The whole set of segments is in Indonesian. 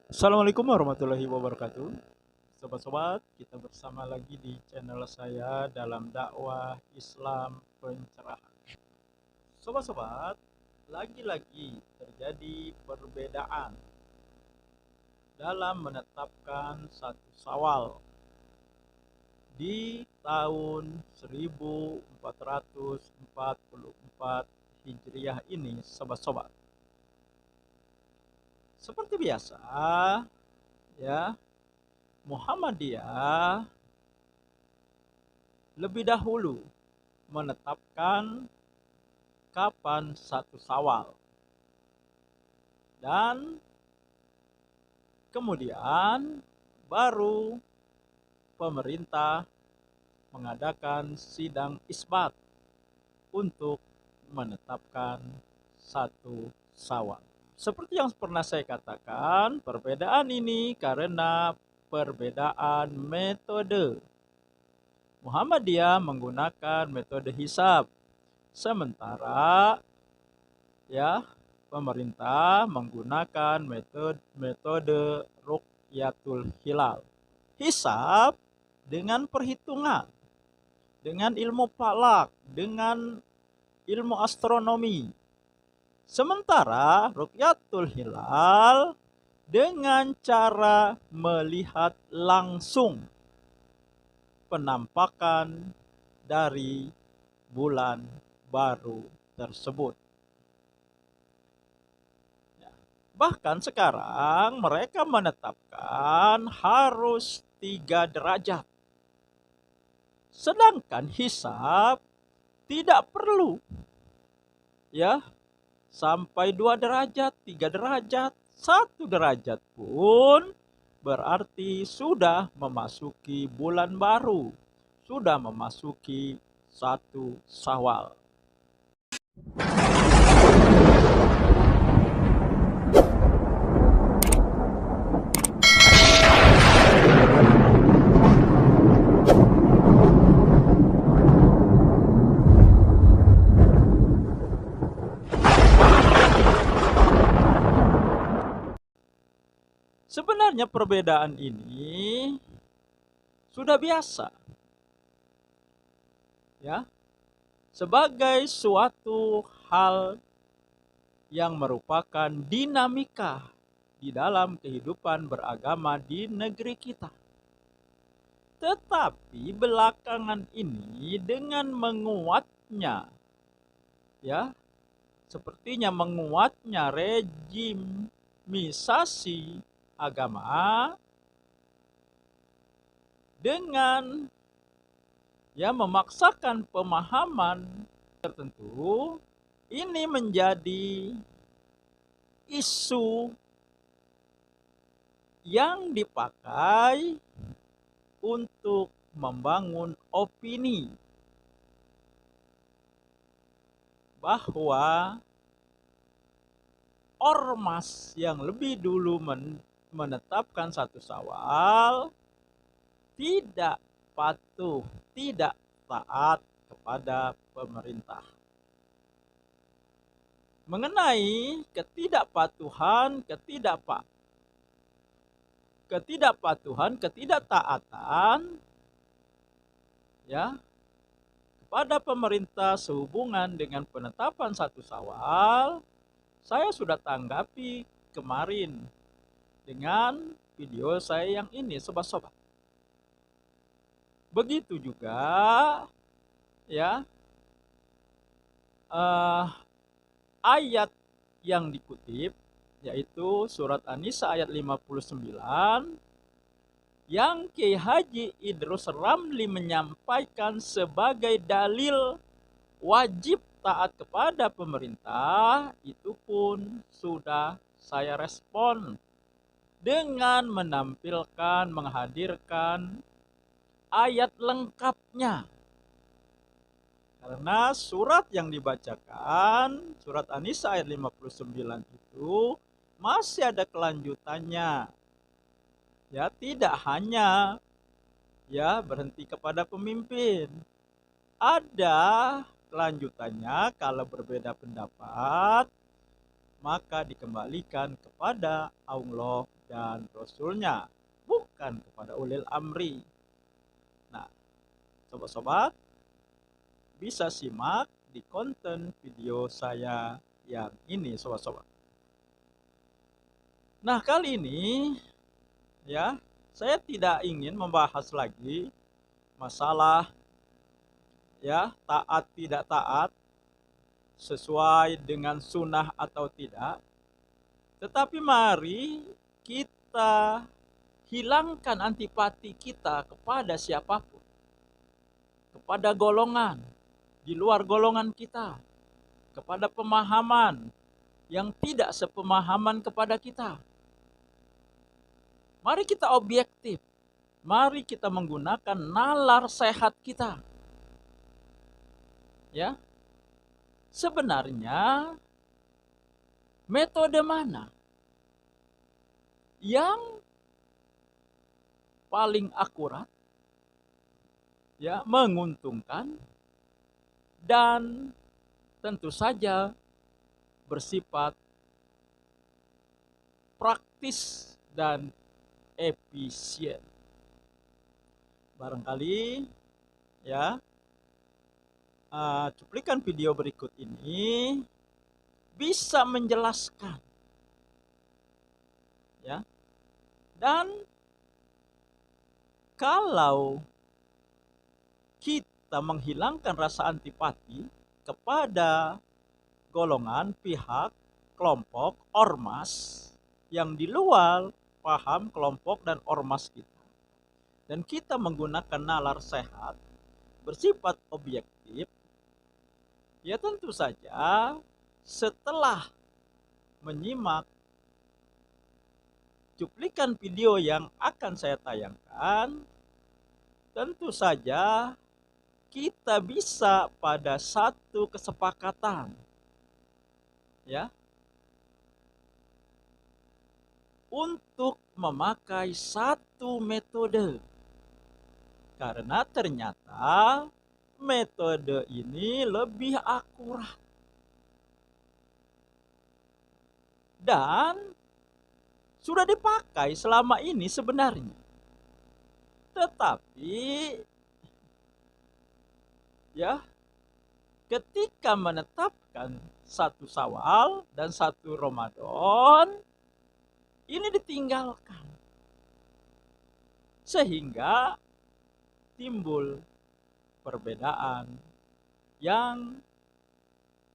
Assalamualaikum warahmatullahi wabarakatuh. Sobat-sobat, kita bersama lagi di channel saya dalam dakwah Islam pencerahan. Sobat-sobat, lagi-lagi terjadi perbedaan dalam menetapkan satu Syawal di tahun 1444 Hijriah ini, sobat-sobat. Seperti biasa, ya, Muhammadiyah lebih dahulu menetapkan kapan satu Syawal, dan kemudian baru pemerintah mengadakan sidang isbat untuk menetapkan satu Syawal. Seperti yang pernah saya katakan, perbedaan ini karena perbedaan metode. Muhammadiyah menggunakan metode hisab, sementara pemerintah menggunakan metode ruqyatul hilal. Hisab dengan perhitungan, dengan ilmu falak, dengan ilmu astronomi. Sementara ruqyatul hilal dengan cara melihat langsung penampakan dari bulan baru tersebut. Bahkan sekarang mereka menetapkan harus 3 derajat. Sedangkan hisab tidak perlu sampai 2 derajat, 3 derajat, 1 derajat pun berarti sudah memasuki bulan baru, sudah memasuki satu Syawal. Sebenarnya perbedaan ini sudah biasa, sebagai suatu hal yang merupakan dinamika di dalam kehidupan beragama di negeri kita. Tetapi belakangan ini dengan menguatnya, sepertinya menguatnya rejimisasi agama dengan memaksakan pemahaman tertentu, ini menjadi isu yang dipakai untuk membangun opini bahwa ormas yang lebih dulu menetapkan satu Syawal tidak patuh, tidak taat kepada pemerintah. Mengenai ketidakpatuhan, ketidaktaatan kepada pemerintah sehubungan dengan penetapan satu Syawal, saya sudah tanggapi kemarin dengan video saya yang ini, sobat-sobat. Begitu juga ayat yang dikutip, yaitu surat An-Nisa ayat 59, yang Kiai Haji Idrus Ramli menyampaikan sebagai dalil wajib taat kepada pemerintah, itu pun sudah saya respon dengan menampilkan, menghadirkan ayat lengkapnya. Karena surat yang dibacakan, surat An-Nisa ayat 59 itu masih ada kelanjutannya. Tidak hanya berhenti kepada pemimpin. ada kelanjutannya. Kalau berbeda pendapat, maka dikembalikan kepada Allah dan Rasulnya, bukan kepada ulil amri. Nah, sobat-sobat, bisa simak di konten video saya yang ini, sobat-sobat. Nah, kali ini ya, saya tidak ingin membahas lagi masalah ya taat tidak taat, sesuai dengan sunnah atau tidak. Tetapi mari kita hilangkan antipati kita kepada siapapun, kepada golongan di luar golongan kita, kepada pemahaman yang tidak sepemahaman kepada kita. Mari kita objektif, mari kita menggunakan nalar sehat kita. Ya, sebenarnya metode mana yang paling akurat, ya, menguntungkan, dan tentu saja bersifat praktis dan efisien. Barangkali ya, cuplikan video berikut ini bisa menjelaskan ya. Dan kalau kita menghilangkan rasa antipati kepada golongan, pihak, kelompok, ormas yang di luar paham kelompok dan ormas kita, dan kita menggunakan nalar sehat bersifat objektif, ya tentu saja setelah menyimak cuplikan video yang akan saya tayangkan, tentu saja kita bisa pada satu kesepakatan ya, untuk memakai satu metode. Karena ternyata metode ini lebih akurat. Dan sudah dipakai selama ini sebenarnya. Tetapi ya, ketika menetapkan satu Syawal dan satu Ramadan, ini ditinggalkan. Sehingga timbul perbedaan yang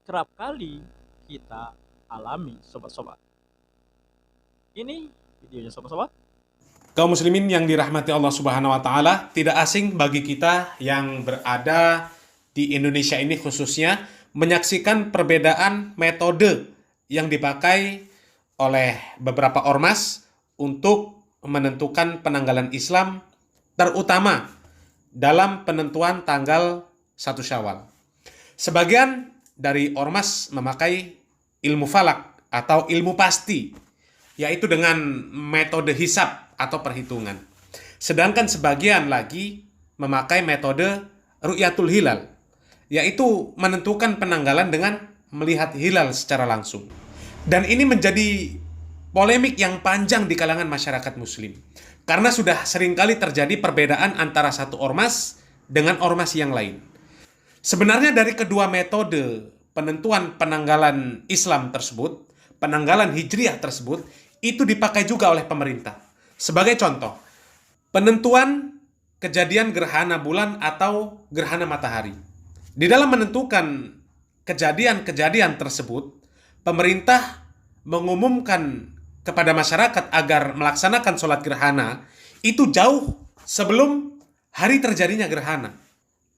kerap kali kita alami, sobat-sobat. Ini videonya, sobat-sobat. Kaum muslimin yang dirahmati Allah Subhanahu wa taala, tidak asing bagi kita yang berada di Indonesia ini khususnya menyaksikan perbedaan metode yang dipakai oleh beberapa ormas untuk menentukan penanggalan Islam, terutama dalam penentuan tanggal 1 Syawal. Sebagian dari ormas memakai ilmu falak atau ilmu pasti, yaitu dengan metode hisab atau perhitungan. Sedangkan sebagian lagi memakai metode ru'yatul hilal, yaitu menentukan penanggalan dengan melihat hilal secara langsung. Dan ini menjadi polemik yang panjang di kalangan masyarakat muslim, karena sudah seringkali terjadi perbedaan antara satu ormas dengan ormas yang lain. Sebenarnya dari kedua metode penentuan penanggalan Islam tersebut, penanggalan Hijriah tersebut, itu dipakai juga oleh pemerintah. Sebagai contoh, penentuan kejadian gerhana bulan atau gerhana matahari. Di dalam menentukan kejadian-kejadian tersebut, pemerintah mengumumkan kepada masyarakat agar melaksanakan sholat gerhana itu jauh sebelum hari terjadinya gerhana.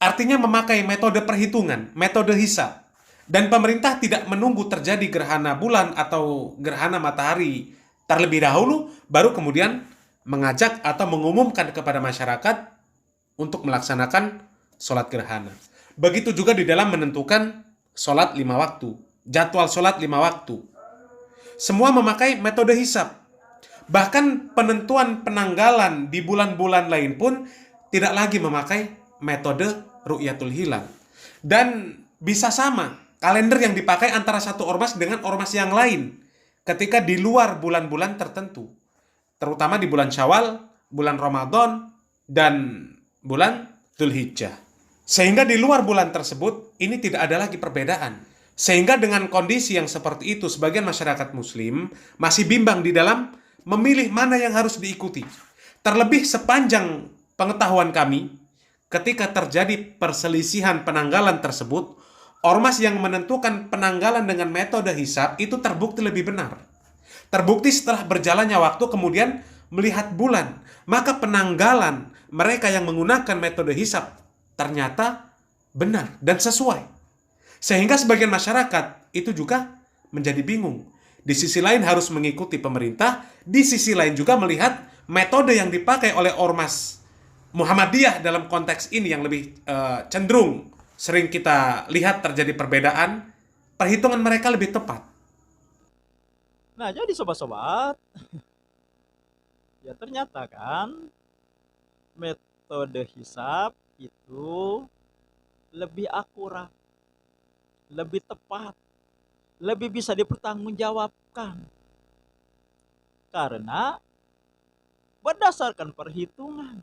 Artinya memakai metode perhitungan, metode hisab. Dan pemerintah tidak menunggu terjadi gerhana bulan atau gerhana matahari terlebih dahulu, baru kemudian mengajak atau mengumumkan kepada masyarakat untuk melaksanakan sholat gerhana. Begitu juga di dalam menentukan sholat 5 waktu, jadwal sholat 5 waktu. Semua memakai metode hisab. Bahkan penentuan penanggalan di bulan-bulan lain pun tidak lagi memakai metode ru'yatul hilal. Dan bisa sama kalender yang dipakai antara satu ormas dengan ormas yang lain ketika di luar bulan-bulan tertentu, terutama di bulan Syawal, bulan Ramadan, dan bulan Dzulhijjah. Sehingga di luar bulan tersebut, ini tidak ada lagi perbedaan. Sehingga dengan kondisi yang seperti itu, sebagian masyarakat muslim masih bimbang di dalam memilih mana yang harus diikuti. Terlebih sepanjang pengetahuan kami, ketika terjadi perselisihan penanggalan tersebut, ormas yang menentukan penanggalan dengan metode hisab itu terbukti lebih benar. Terbukti setelah berjalannya waktu kemudian melihat bulan, maka penanggalan mereka yang menggunakan metode hisab ternyata benar dan sesuai. Sehingga sebagian masyarakat itu juga menjadi bingung. Di sisi lain harus mengikuti pemerintah, di sisi lain juga melihat metode yang dipakai oleh ormas Muhammadiyah dalam konteks ini yang lebih cenderung sering kita lihat terjadi perbedaan, perhitungan mereka lebih tepat. Nah, jadi sobat-sobat, ya ternyata kan metode hisab itu lebih akurat, lebih tepat, lebih bisa dipertanggungjawabkan. Karena berdasarkan perhitungan,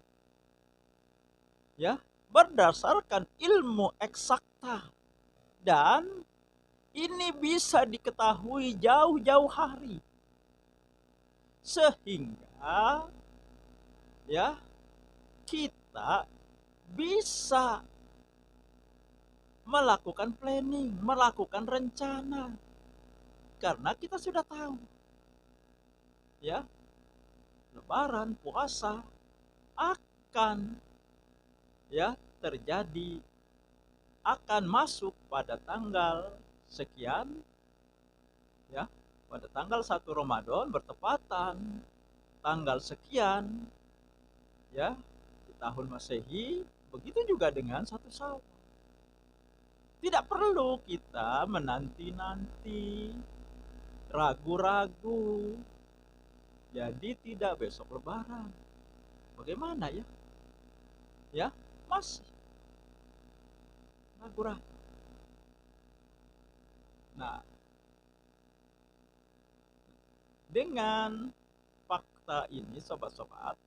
ya, berdasarkan ilmu eksakta, dan ini bisa diketahui jauh-jauh hari. Sehingga ya kita bisa melakukan planning, melakukan rencana. Karena kita sudah tahu, ya, Lebaran, puasa akan ya terjadi, akan masuk pada tanggal sekian, ya, pada tanggal 1 Ramadan bertepatan tanggal sekian, ya, di tahun Masehi. Begitu juga dengan 1 Syawal. Tidak perlu kita menanti-nanti, ragu-ragu. Jadi tidak besok Lebaran. Bagaimana ya? Ya, masih ragu-ragu. Nah, dengan fakta ini sobat-sobat,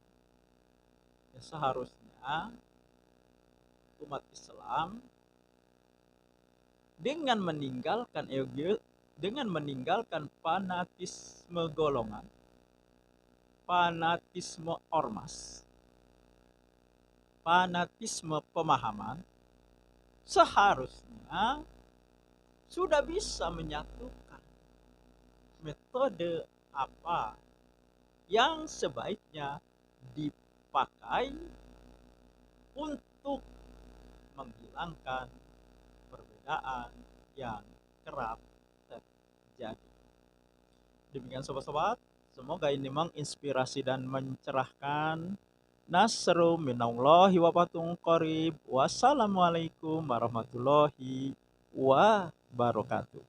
ya seharusnya umat Islam dengan meninggalkan fanatisme golongan, fanatisme ormas, fanatisme pemahaman, seharusnya sudah bisa menyatukan metode apa yang sebaiknya dipakai untuk menghilangkan perbedaan yang kerap terjadi. Demikian sobat-sobat, semoga ini menginspirasi dan mencerahkan. Nasru minallahi wa fatun qarib. Wassalamualaikum warahmatullahi wabarakatuh.